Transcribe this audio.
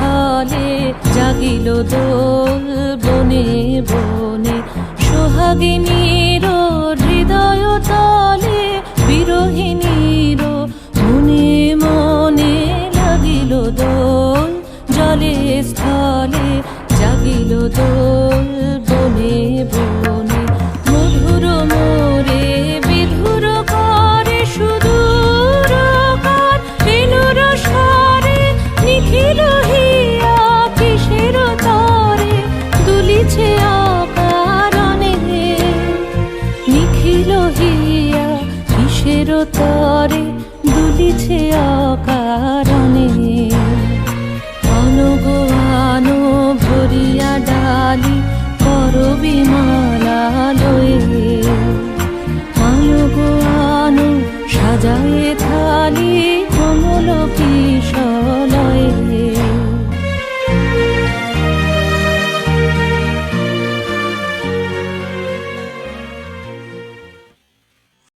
স্থলে জাগিল দোল বনে বনে। সোহাগিনীর হৃদয় তলে বিরহিণীর মনে মনে লাগিল দোল। জলে স্থলে জাগিল দোল বনে বনে। মধুর মোরে বিধুর করে সুদূর কার বেণুর স্বরে নিখিল হিয়া কিসের তরে দুলিছে অকারণে। নিখিল হিয়া কিসের তরে দুলিছে অকারণে। অনগো আনো ভরিয়া ডালি করবি মালা